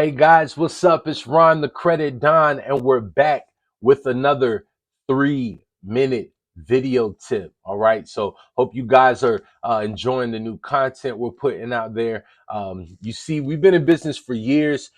Hey guys, what's up? It's Ron the Credit Don, and we're back with another 3 minute video tip. All right, so hope you guys are enjoying the new content we're putting out there. You see, we've been in business for years,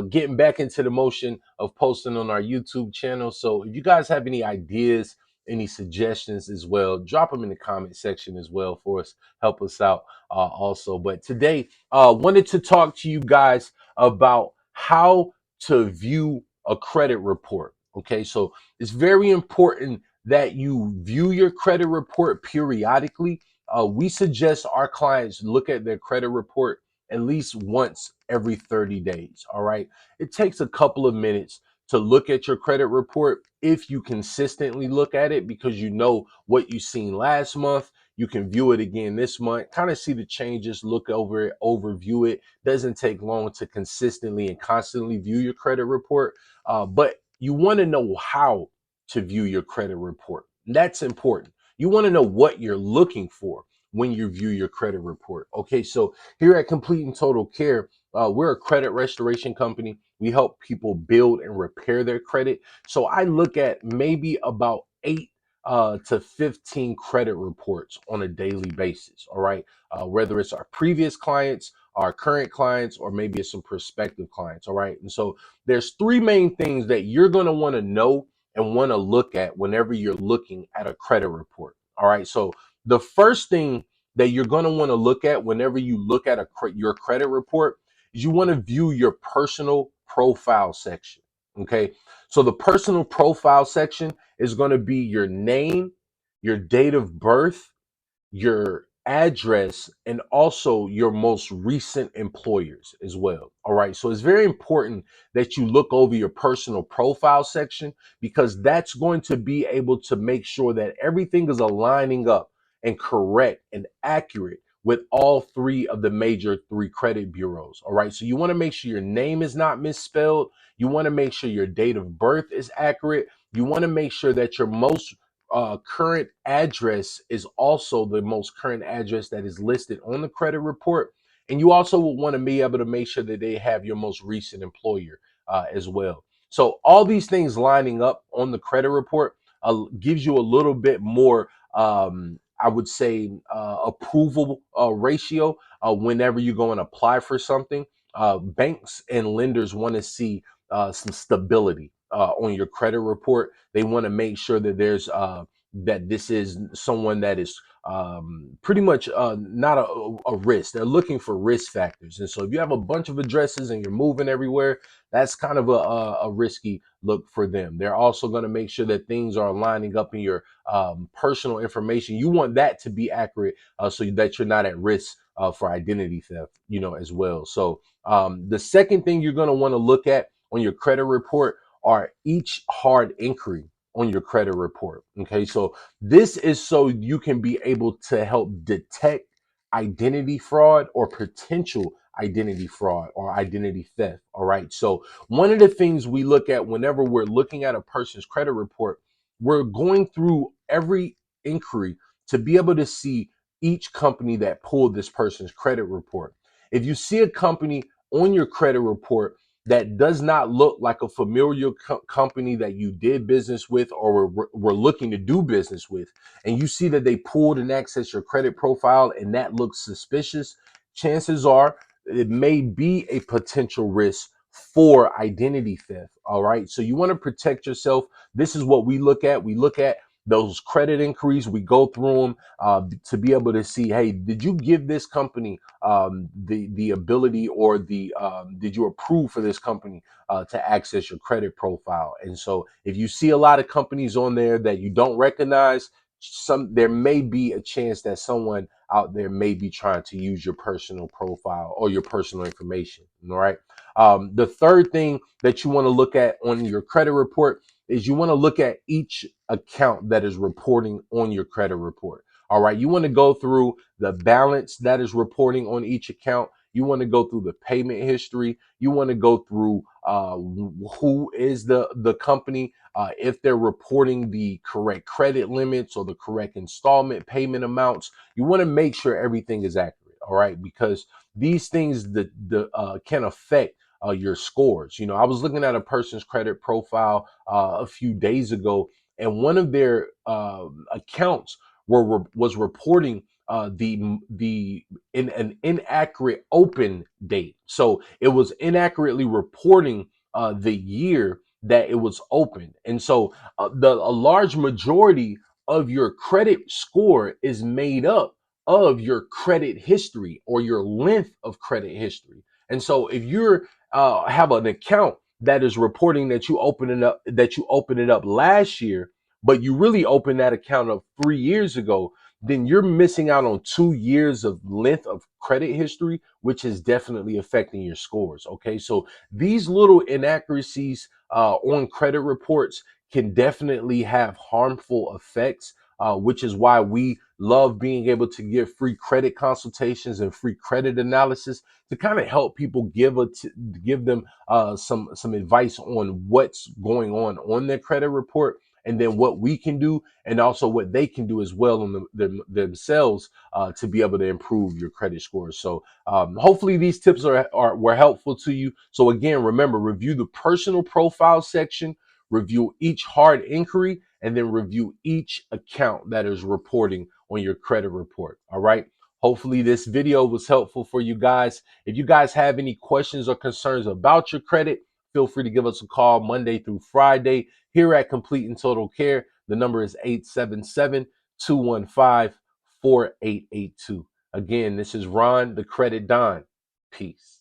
getting back into the motion of posting on our YouTube channel. So if you guys have any ideas, any suggestions as well, drop them in the comment section as well for us. Help us out also. But today, wanted to talk to you guys about how to view a credit report. Okay, so it's very important that you view your credit report periodically. We suggest our clients look at their credit report at least once every 30 days. All right, it takes a couple of minutes to look at your credit report if you consistently look at it because you know what you seen last month. You can view it again this month, kind of see the changes, look over it, overview it. Doesn't take long to consistently and constantly view your credit report, but you want to know how to view your credit report. That's important. You want to know what you're looking for when you view your credit report. Okay, so here at Complete and Total Care, we're a credit restoration company. We help people build and repair their credit. So I look at maybe about 8 to 15 credit reports on a daily basis. All right, whether it's our previous clients, our current clients, or maybe it's some prospective clients. All right, and so there's three main things that you're going to want to know and want to look at whenever you're looking at a credit report. All right, so the first thing that you're going to want to look at whenever you look at your credit report is you want to view your personal profile section. Okay, so the personal profile section is going to be your name, your date of birth, your address, and also your most recent employers as well. All right. So it's very important that you look over your personal profile section because that's going to be able to make sure that everything is aligning up and correct and accurate with all three of the major three credit bureaus. All right. So you want to make sure your name is not misspelled. You want to make sure your date of birth is accurate. You want to make sure that your most current address is also the most current address that is listed on the credit report. And you also will want to be able to make sure that they have your most recent employer as well. So all these things lining up on the credit report gives you a little bit more, I would say, approval ratio whenever you go and apply for something. Banks and lenders want to see some stability on your credit report. They want to make sure that there's that this is someone that is pretty much not a risk. They're looking for risk factors, and so if you have a bunch of addresses and you're moving everywhere, that's kind of a risky look for them. They're also going to make sure that things are lining up in your personal information. You want that to be accurate so that you're not at risk for identity theft, as well. So the second thing you're going to want to look at on your credit report are each hard inquiry on your credit report. Okay, so this is so you can be able to help detect identity fraud or potential identity fraud or identity theft. All right, so one of the things we look at whenever we're looking at a person's credit report, we're going through every inquiry to be able to see each company that pulled this person's credit report. If you see a company on your credit report that does not look like a familiar company that you did business with or were looking to do business with, and you see that they pulled and accessed your credit profile and that looks suspicious, chances are it may be a potential risk for identity theft. All right. So you want to protect yourself. This is what we look at. We look at those credit inquiries. We go through them to be able to see, hey, did you give this company the ability or the did you approve for this company to access your credit profile? And so if you see a lot of companies on there that you don't recognize, there may be a chance that someone out there may be trying to use your personal profile or your personal information. All right. The third thing that you want to look at on your credit report is you want to look at each account that is reporting on your credit report. All right. You want to go through the balance that is reporting on each account. You want to go through the payment history. You want to go through who is the company, if they're reporting the correct credit limits or the correct installment payment amounts. You want to make sure everything is accurate. All right, because these things that can affect your scores. You know, I was looking at a person's credit profile a few days ago, and one of their accounts was reporting the in an inaccurate open date. So it was inaccurately reporting the year that it was open, and so a large majority of your credit score is made up of your credit history or your length of credit history. And so if you're have an account that is reporting that you opened it up last year, but you really opened that account up 3 years ago, then you're missing out on 2 years of length of credit history, which is definitely affecting your scores. Okay, so these little inaccuracies on credit reports can definitely have harmful effects, which is why we love being able to give free credit consultations and free credit analysis to kind of help people give them some advice on what's going on their credit report, and then what we can do, and also what they can do as well on themselves to be able to improve your credit scores. So hopefully these tips were helpful to you. So again, remember, review the personal profile section, review each hard inquiry, and then review each account that is reporting on your credit report. All right. Hopefully this video was helpful for you guys. If you guys have any questions or concerns about your credit, feel free to give us a call Monday through Friday here at Complete and Total Care. The number is 877-215-4882. Again, this is Ron, the Credit Don. Peace.